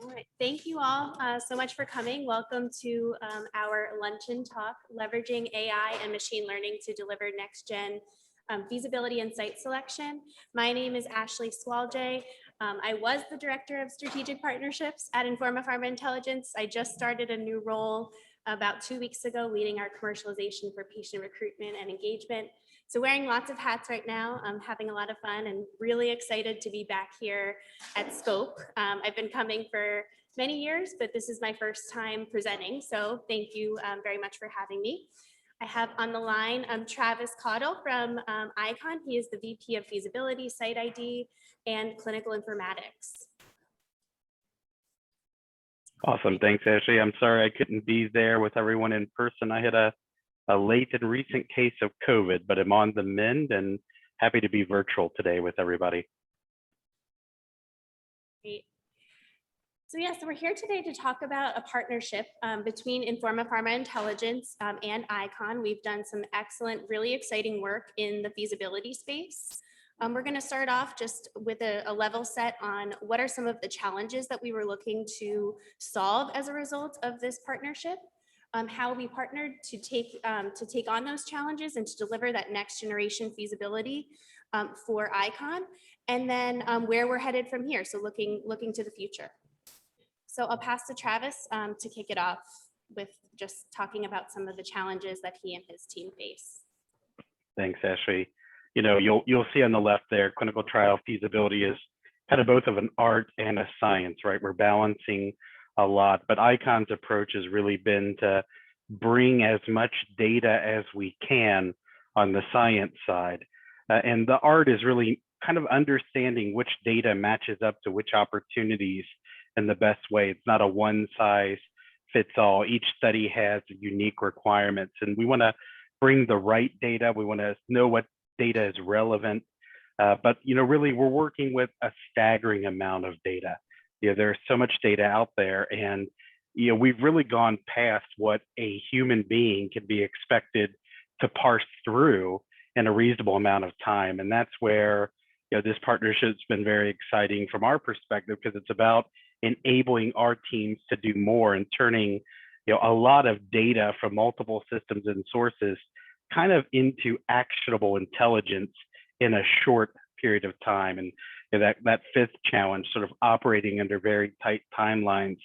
All right, thank you all so much for coming. Welcome to our luncheon talk, leveraging AI and machine learning to deliver next-gen feasibility and site selection. My name is Ashley Swalje. I was the Director of Strategic Partnerships at Informa Pharma Intelligence. I just started a new role about 2 weeks ago, leading our commercialization for patient recruitment and engagement. So wearing lots of hats right now, I'm having a lot of fun and really excited to be back here at Scope. I've been coming for many years, but this is my first time presenting. So thank you very much for having me. I have on the line Travis Caudle from ICON. He is the VP of Feasibility, Site ID, and Clinical Informatics. Awesome. Thanks, Ashley. I'm sorry I couldn't be there with everyone in person. I had a late and recent case of COVID, but I'm on the mend and happy to be virtual today with everybody. Great. So yeah, so we're here today to talk about a partnership between Informa Pharma Intelligence and ICON. We've done some excellent, really exciting work in the feasibility space. We're going to start off just with a level set on what are some of the challenges that we were looking to solve as a result of this partnership, how we partnered to take on those challenges and to deliver that next generation feasibility for ICON, and then where we're headed from here. So looking to the future. So I'll pass to Travis to kick it off with just talking about some of the challenges that he and his team face. Thanks, Ashley. You know, you'll see on the left there, clinical trial feasibility is kind of both of an art and a science, right? We're balancing a lot, but ICON's approach has really been to bring as much data as we can on the science side. And the art is really kind of understanding which data matches up to which opportunities in the best way. It's not a one size fits all. Each study has unique requirements, and we want to bring the right data. We want to know what data is relevant, but you know, really we're working with a staggering amount of data. You know, there's so much data out there, and you know, we've really gone past what a human being can be expected to parse through in a reasonable amount of time. And that's where, you know, this partnership's been very exciting from our perspective, because it's about enabling our teams to do more and turning, you know, a lot of data from multiple systems and sources kind of into actionable intelligence in a short period of time. And you know, that fifth challenge, sort of operating under very tight timelines,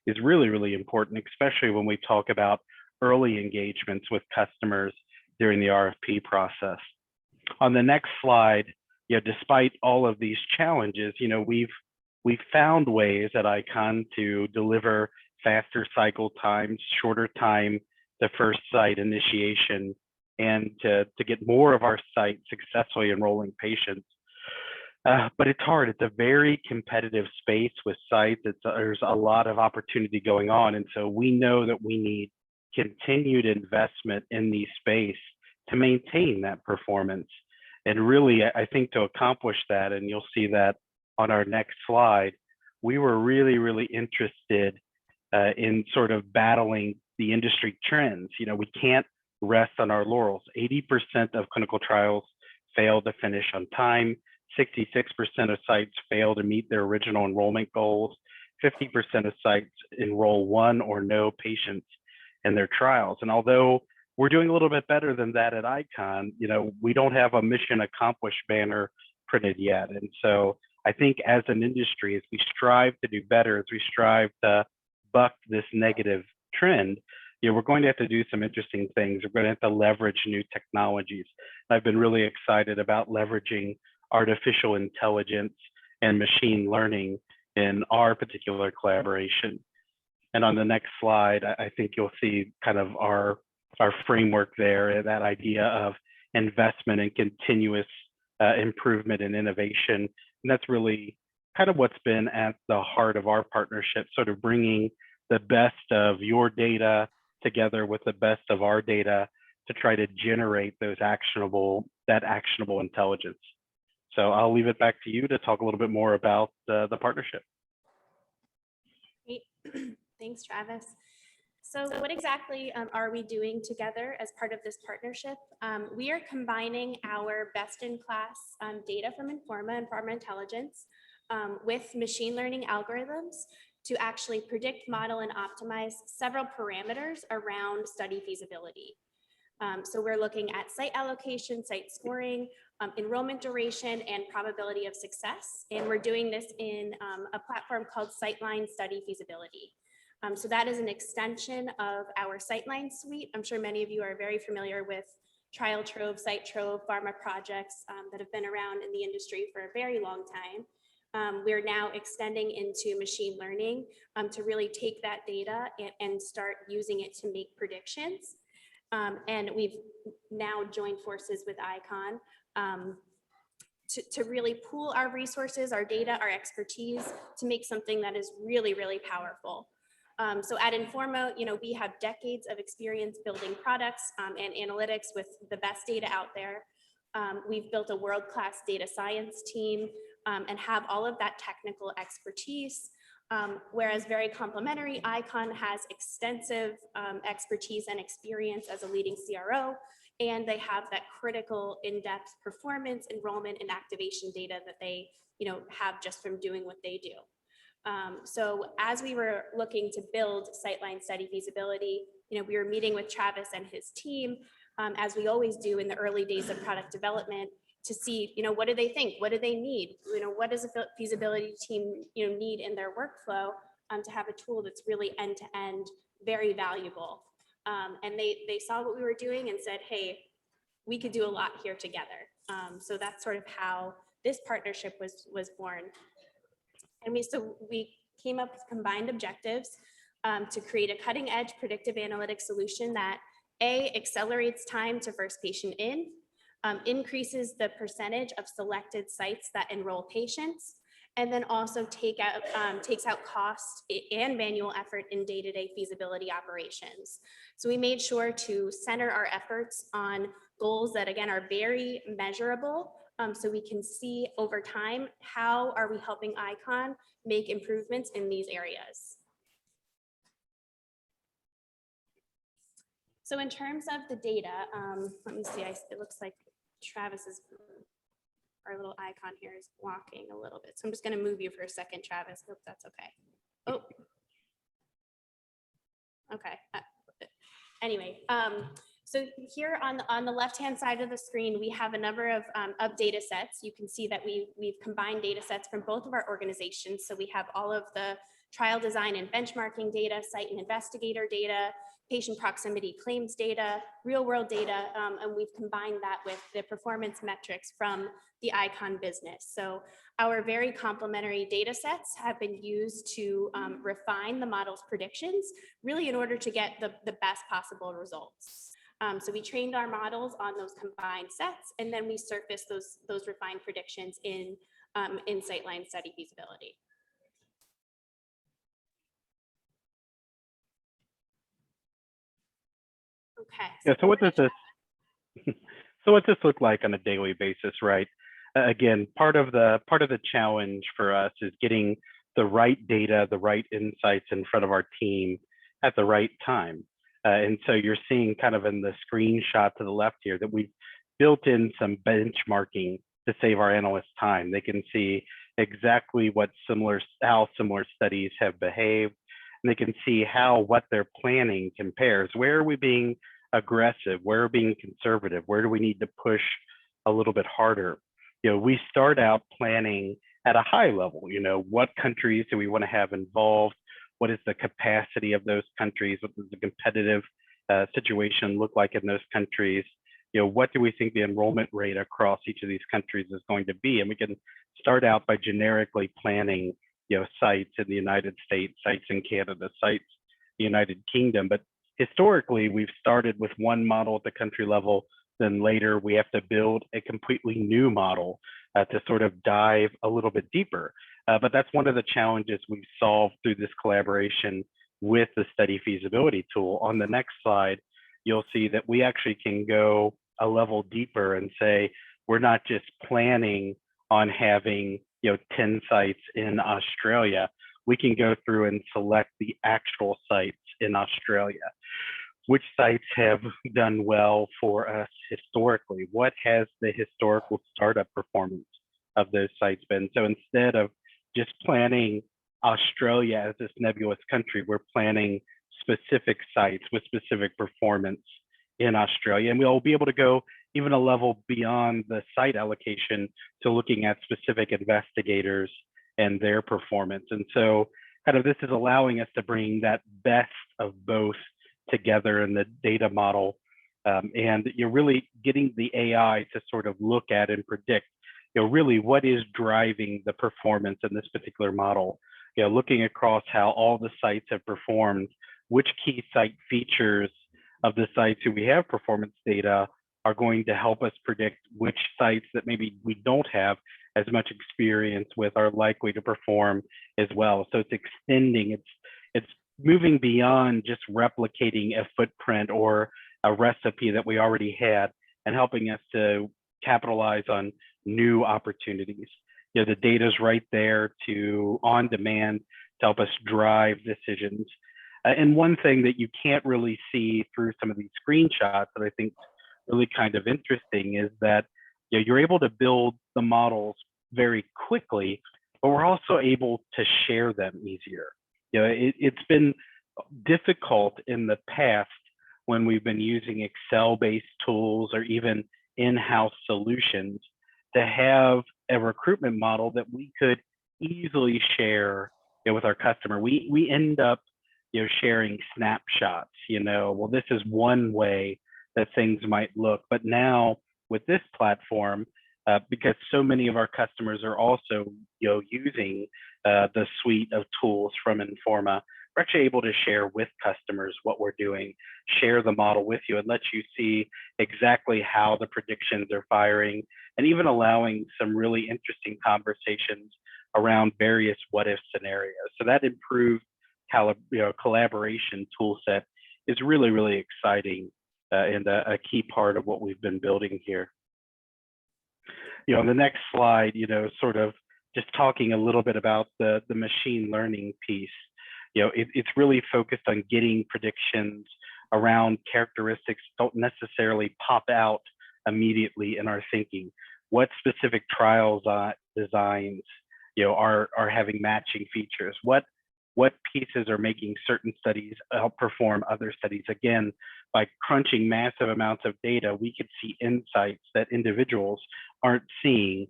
is really, really important, especially when we talk about early engagements with customers during the RFP process. On the next slide, you know, despite all of these challenges, you know, we've found ways at ICON to deliver faster cycle times, shorter time to first site initiation, and to get more of our sites successfully enrolling patients. But it's hard. It's a very competitive space with sites. There's a lot of opportunity going on. And so we know that we need continued investment in the space to maintain that performance. And really, I think to accomplish that, and you'll see that on our next slide, we were really, really interested in sort of battling the industry trends. You know, we can't rest on our laurels. 80% of clinical trials fail to finish on time. 66% of sites fail to meet their original enrollment goals. 50% of sites enroll one or no patients in their trials. And although we're doing a little bit better than that at ICON, you know, we don't have a mission accomplished banner printed yet. And so I think as an industry, as we strive to do better, as we strive to buck this negative trend, you know, we're going to have to do some interesting things. We're going to have to leverage new technologies. I've been really excited about leveraging artificial intelligence and machine learning in our particular collaboration. And on the next slide, I think you'll see kind of our framework there, that idea of investment and continuous improvement and innovation. And that's really kind of what's been at the heart of our partnership, sort of bringing the best of your data together with the best of our data to try to generate that actionable intelligence. So I'll leave it back to you to talk a little bit more about the partnership. Great. Thanks, Travis. So what exactly are we doing together as part of this partnership? We are combining our best-in-class data from Informa and Pharma Intelligence with machine learning algorithms to actually predict, model, and optimize several parameters around study feasibility. So we're looking at site allocation, site scoring, enrollment duration, and probability of success. And we're doing this in a platform called Sightline Study Feasibility. So that is an extension of our Sightline suite. I'm sure many of you are very familiar with Trial Trove, Site Trove, pharma projects that have been around in the industry for a very long time. We're now extending into machine learning to really take that data and start using it to make predictions. And we've now joined forces with ICON to really pool our resources, our data, our expertise to make something that is really, really powerful. So at Informo, we have decades of experience building products and analytics with the best data out there. We've built a world-class data science team and have all of that technical expertise. Whereas very complementary, ICON has extensive expertise and experience as a leading CRO, and they have that critical in-depth performance, enrollment, and activation data that they have just from doing what they do. So as we were looking to build Sightline Study Feasibility, we were meeting with Travis and his team, as we always do in the early days of product development, to see, what do they think? What do they need? What does a feasibility team, need in their workflow to have a tool that's really end-to-end, very valuable. And they saw what we were doing and said, hey, we could do a lot here together. So that's sort of how this partnership was born. And we came up with combined objectives to create a cutting-edge predictive analytics solution that accelerates time to first patient in, increases the percentage of selected sites that enroll patients, and then also takes out cost and manual effort in day-to-day feasibility operations. So we made sure to center our efforts on goals that, again, are very measurable, so we can see over time, how are we helping ICON make improvements in these areas. So in terms of the data, let me see, it looks like our little icon here is walking a little bit. So I'm just going to move you for a second, Travis. Hope that's okay. Oh, okay. Anyway, so here on the left-hand side of the screen, we have a number of data sets. You can see that we've combined data sets from both of our organizations. So we have all of the trial design and benchmarking data, site and investigator data, patient proximity claims data, real world data, and we've combined that with the performance metrics from the ICON business. So our very complementary data sets have been used to refine the model's predictions, really in order to get the best possible results. So we trained our models on those combined sets, and then we surfaced those refined predictions in Sightline Study Feasibility. Okay. Yeah. So what does this look like on a daily basis, right? Again, part of the challenge for us is getting the right data, the right insights in front of our team at the right time. And so you're seeing kind of in the screenshot to the left here that we've built in some benchmarking to save our analysts time. They can see exactly how similar studies have behaved, and they can see how what they're planning compares. Where are we being aggressive? Where are we being conservative? Where do we need to push a little bit harder? We start out planning at a high level. What countries do we want to have involved? What is the capacity of those countries? What does the competitive situation look like in those countries? What do we think the enrollment rate across each of these countries is going to be? And we can start out by generically planning, sites in the United States, sites in Canada, sites in the United Kingdom. But historically, we've started with one model at the country level. Then later, we have to build a completely new model to sort of dive a little bit deeper. But that's one of the challenges we've solved through this collaboration with the study feasibility tool. On the next slide, you'll see that we actually can go a level deeper and say, we're not just planning on having 10 sites in Australia. We can go through and select the actual sites in Australia. Which sites have done well for us historically? What has the historical startup performance of those sites been? So instead of just planning Australia as this nebulous country. We're planning specific sites with specific performance in Australia, and we'll be able to go even a level beyond the site allocation to looking at specific investigators and their performance. And so kind of this is allowing us to bring that best of both together in the data model. And you're really getting the AI to sort of look at and predict, really what is driving the performance in this particular model. Looking across how all the sites have performed, which key site features of the sites who we have performance data are going to help us predict which sites that maybe we don't have as much experience with are likely to perform as well. So it's extending, it's moving beyond just replicating a footprint or a recipe that we already had and helping us to capitalize on new opportunities. The data's right there to on demand to help us drive decisions. And one thing that you can't really see through some of these screenshots that I think is really kind of interesting is that you're able to build the models very quickly, but we're also able to share them easier. It's been difficult in the past when we've been using Excel-based tools or even in-house solutions to have a recruitment model that we could easily share with our customer. We end up sharing snapshots, well, this is one way that things might look. But now with this platform, because so many of our customers are also using the suite of tools from Informa, we're actually able to share with customers what we're doing, share the model with you, and let you see exactly how the predictions are firing, and even allowing some really interesting conversations around various what-if scenarios. So that improved collaboration tool set is really, really exciting and a key part of what we've been building here. On the next slide, sort of just talking a little bit about the machine learning piece. It's really focused on getting predictions around characteristics don't necessarily pop out immediately in our thinking. What specific trials designs are having matching features? What pieces are making certain studies outperform other studies? Again, by crunching massive amounts of data, we could see insights that individuals aren't seeing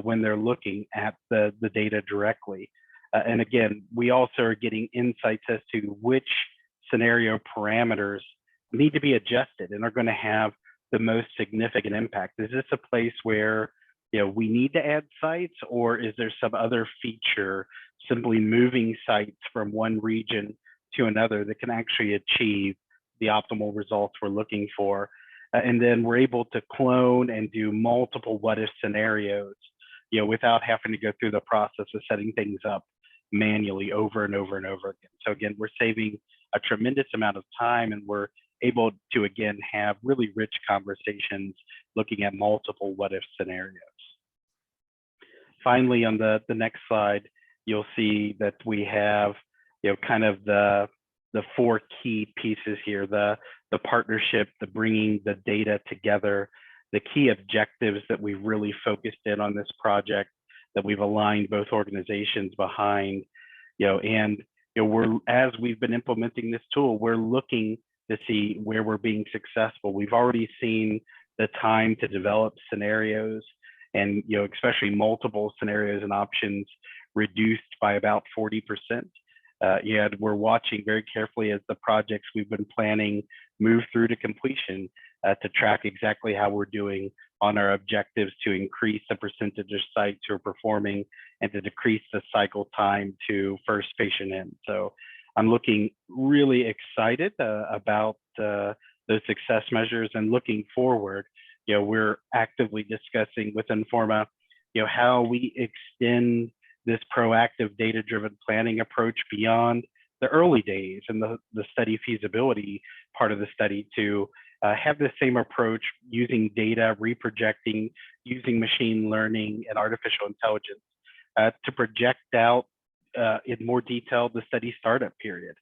when they're looking at the data directly. And again, we also are getting insights as to which scenario parameters need to be adjusted and are going to have the most significant impact. Is this a place where we need to add sites, or is there some other feature simply moving sites from one region to another that can actually achieve the optimal results we're looking for? And then we're able to clone and do multiple what-if scenarios, without having to go through the process of setting things up manually over and over and over again. So again, we're saving a tremendous amount of time, and we're able to, again, have really rich conversations looking at multiple what-if scenarios. Finally, on the next slide, you'll see that we have, kind of the four key pieces here: the partnership, the bringing the data together, the key objectives that we've really focused in on this project, that we've aligned both organizations behind, and as we've been implementing this tool, we're looking to see where we're being successful. We've already seen the time to develop scenarios and especially multiple scenarios and options reduced by about 40%. Yet we're watching very carefully as the projects we've been planning move through to completion to track exactly how we're doing on our objectives to increase the percentage of sites who are performing and to decrease the cycle time to first patient in. So I'm looking really excited about those success measures, and looking forward, we're actively discussing with Informa, how we extend this proactive data-driven planning approach beyond the early days and the study feasibility part of the study to have the same approach using data, reprojecting, using machine learning and artificial intelligence to project out in more detail the study startup period.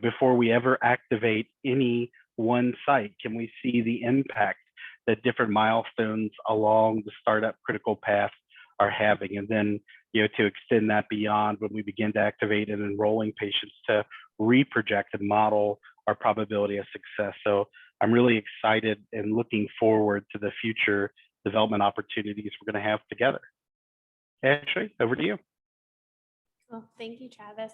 Before we ever activate any one site, can we see the impact that different milestones along the startup critical path are having. And then, to extend that beyond when we begin to activate and enrolling patients to reproject and model our probability of success. So I'm really excited and looking forward to the future development opportunities we're going to have together. Ashley, over to you. Well, thank you, Travis.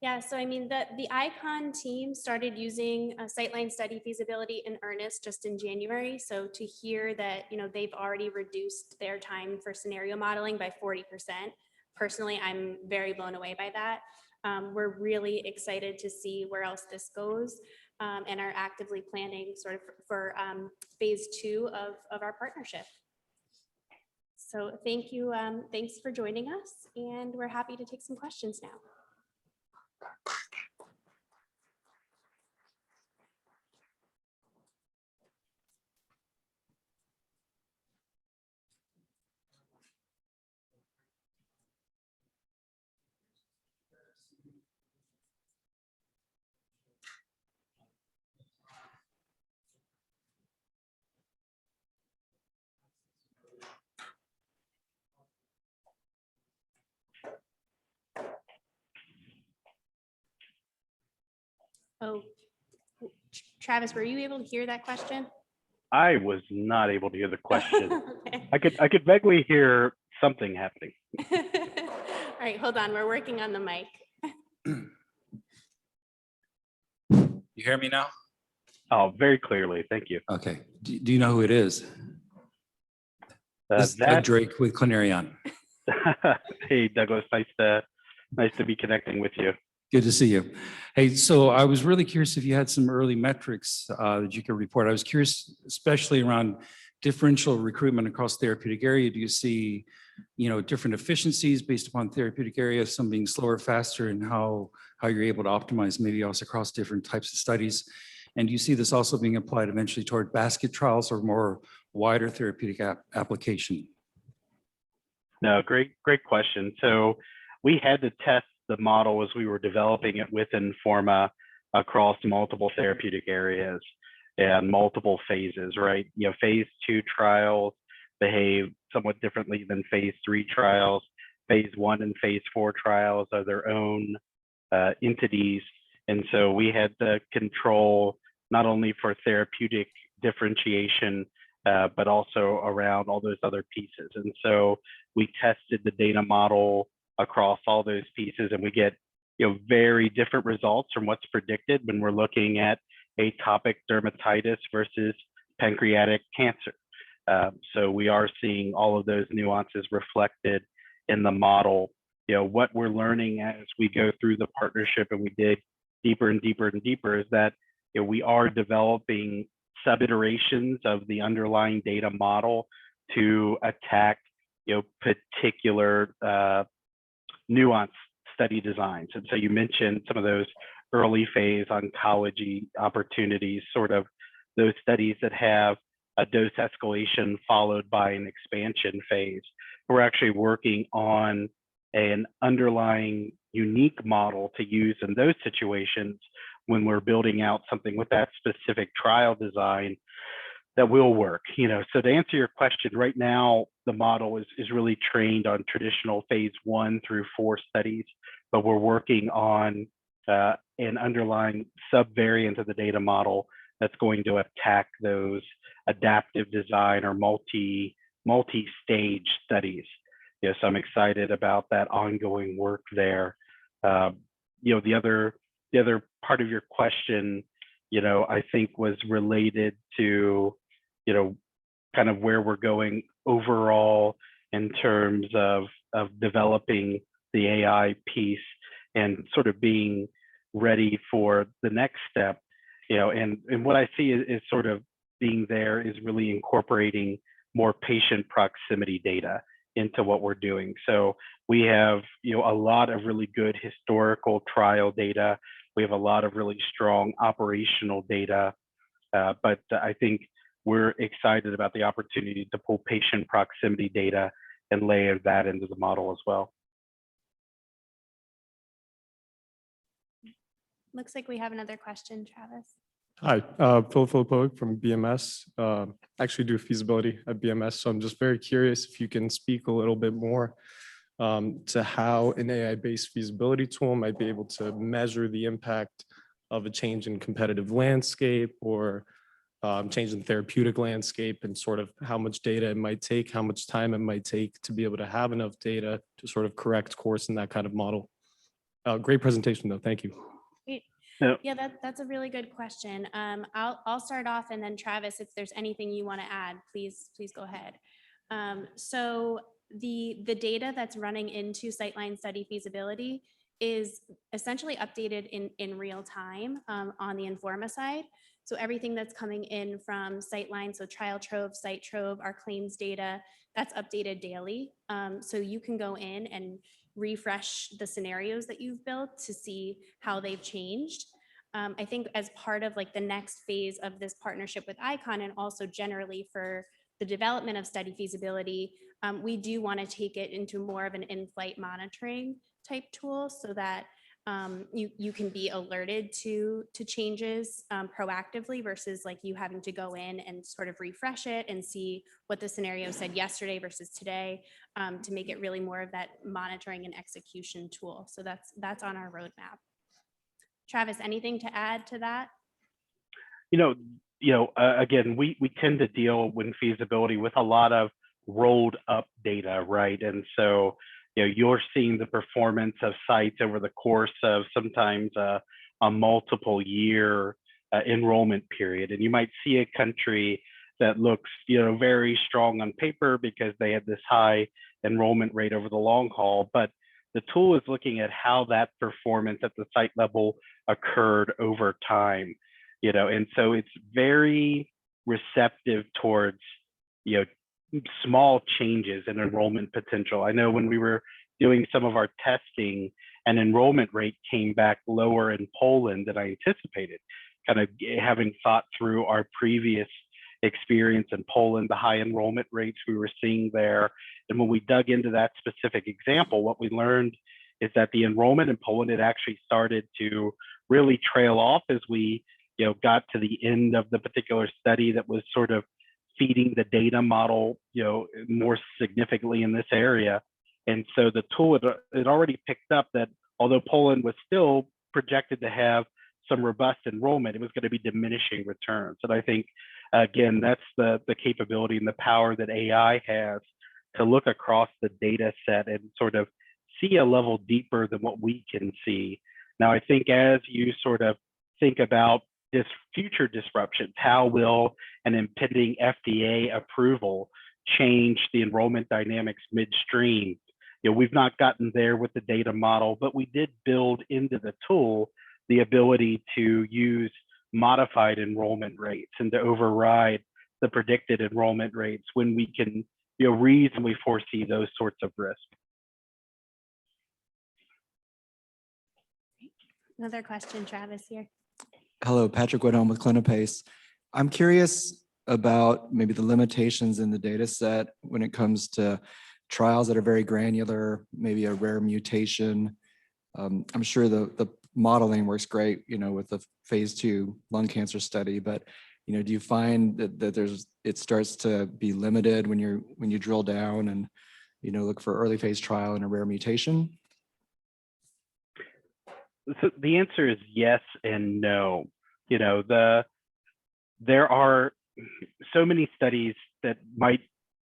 Yeah, so I mean, the ICON team started using a Sightline study feasibility in earnest just in January. So to hear that, they've already reduced their time for scenario modeling by 40%. Personally, I'm very blown away by that. We're really excited to see where else this goes, and are actively planning sort of for phase 2 of our partnership. So thank you. Thanks for joining us, and we're happy to take some questions now. Oh, Travis, were you able to hear that question? I was not able to hear the question. Okay. I could vaguely hear something happening. All right, hold on. We're working on the mic. You hear me now? Oh, very clearly. Thank you. Okay. Do you know who it is? This is Doug Drake with Clinarion. Hey, Douglas. Nice to be connecting with you. Good to see you. Hey, so I was really curious if you had some early metrics that you could report. I was curious, especially around differential recruitment across therapeutic area. Do you see, different efficiencies based upon therapeutic area, some being slower, faster, and how you're able to optimize maybe also across different types of studies? And do you see this also being applied eventually toward basket trials or more wider therapeutic application? No, great question. So we had to test the model as we were developing it with Informa across multiple therapeutic areas and multiple phases, right? Phase 2 trials behave somewhat differently than phase 3 trials. Phase 1 and phase 4 trials are their own entities. And so we had to control not only for therapeutic differentiation, but also around all those other pieces. And so we tested the data model across all those pieces, and we get very different results from what's predicted when we're looking at atopic dermatitis versus pancreatic cancer. So we are seeing all of those nuances reflected in the model. What we're learning as we go through the partnership and we dig deeper and deeper and deeper is that we are developing sub-iterations of the underlying data model to attack particular nuanced study designs. And so you mentioned some of those early phase oncology opportunities, sort of those studies that have a dose escalation followed by an expansion phase. We're actually working on an underlying unique model to use in those situations when we're building out something with that specific trial design that will work. So to answer your question, right now, the model is really trained on traditional phase 1 through 4 studies, but we're working on an underlying subvariant of the data model that's going to attack those adaptive design or multi-stage studies. So I'm excited about that ongoing work there. The other part of your question, I think was related to, kind of where we're going overall in terms of developing the AI piece and sort of being ready for the next step. And what I see is sort of being there is really incorporating more patient proximity data into what we're doing. So we have, a lot of really good historical trial data. We have a lot of really strong operational data, but I think we're excited about the opportunity to pull patient proximity data and layer that into the model as well. Looks like we have another question, Travis. Hi, Phil Filipovic from BMS. Actually do feasibility at BMS, so I'm just very curious if you can speak a little bit more to how an AI-based feasibility tool might be able to measure the impact of a change in competitive landscape or change in therapeutic landscape, and sort of how much data it might take, how much time it might take to be able to have enough data to sort of correct course in that kind of model. Great presentation, though. Thank you. Great. No. Yeah, that's a really good question. I'll start off, and then Travis, if there's anything you want to add, please go ahead. So the data that's running into Sightline Study Feasibility is essentially updated in real time on the Informa side. So everything that's coming in from Sightline, so Trial Trove, Site Trove, our claims data, that's updated daily. So you can go in and refresh the scenarios that you've built to see how they've changed. I think as part of like the next phase of this partnership with ICON, and also generally for the development of study feasibility, we do want to take it into more of an in-flight monitoring type tool so that you can be alerted to changes proactively versus like you having to go in and sort of refresh it and see what the scenario said yesterday versus today, to make it really more of that monitoring and execution tool. So that's on our roadmap. Travis, anything to add to that? Again, we tend to deal with feasibility with a lot of rolled up data, right? And so, you're seeing the performance of sites over the course of sometimes a multiple year enrollment period. And you might see a country that looks, very strong on paper because they had this high enrollment rate over the long haul, but the tool is looking at how that performance at the site level occurred over time, and so it's very receptive towards, small changes in enrollment potential. I know when we were doing some of our testing, an enrollment rate came back lower in Poland than I anticipated, kind of having thought through our previous experience in Poland, the high enrollment rates we were seeing there. And when we dug into that specific example, what we learned is that the enrollment in Poland had actually started to really trail off as we got to the end of the particular study that was sort of feeding the data model, more significantly in this area. And so the tool had already picked up that although Poland was still projected to have some robust enrollment, it was going to be diminishing returns. And I think, again, that's the capability and the power that AI has to look across the data set and sort of see a level deeper than what we can see. Now, I think as you sort of think about this future disruptions, how will an impending FDA approval change the enrollment dynamics midstream? We've not gotten there with the data model, but we did build into the tool the ability to use modified enrollment rates and to override the predicted enrollment rates when we can reasonably foresee those sorts of risks. Another question, Travis, here. Hello, Patrick Whithelm with Clinipace. I'm curious about maybe the limitations in the data set when it comes to trials that are very granular, maybe a rare mutation. I'm sure the modeling works great, with the phase 2 lung cancer study, but do you find that it starts to be limited when you drill down and look for early phase trial and a rare mutation? So the answer is yes and no. There are so many studies that might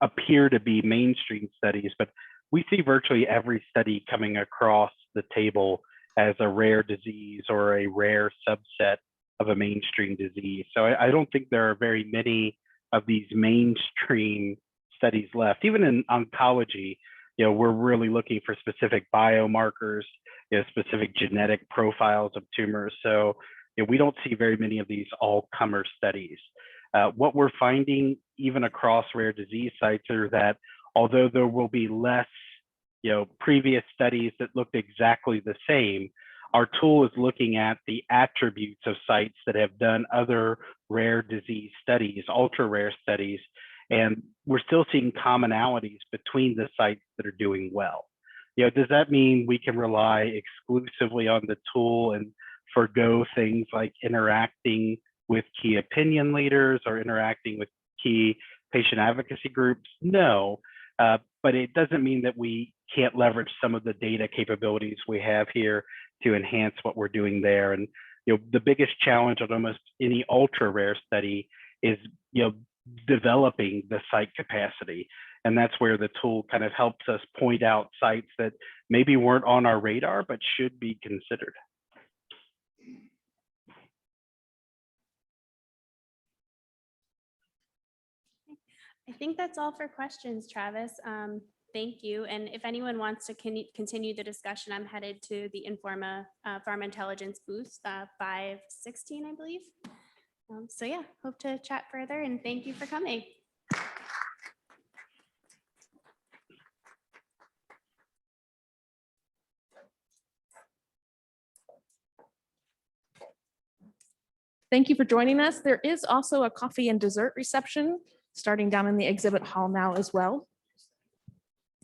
appear to be mainstream studies, but we see virtually every study coming across the table as a rare disease or a rare subset of a mainstream disease. So I don't think there are very many of these mainstream studies left. Even in oncology, we're really looking for specific biomarkers, specific genetic profiles of tumors. So we don't see very many of these all-comer studies. What we're finding even across rare disease sites are that although there will be less previous studies that looked exactly the same, our tool is looking at the attributes of sites that have done other rare disease studies, ultra rare studies, and we're still seeing commonalities between the sites that are doing well. Does that mean we can rely exclusively on the tool and forgo things like interacting with key opinion leaders or interacting with key patient advocacy groups? No, but it doesn't mean that we can't leverage some of the data capabilities we have here to enhance what we're doing there. And the biggest challenge of almost any ultra rare study is developing the site capacity. And that's where the tool kind of helps us point out sites that maybe weren't on our radar, but should be considered. I think that's all for questions, Travis. Thank you. And if anyone wants to continue the discussion, I'm headed to the Informa Pharma Intelligence booth, 516, I believe. So yeah, hope to chat further, and thank you for coming. Thank you for joining us. There is also a coffee and dessert reception starting down in the exhibit hall now as well.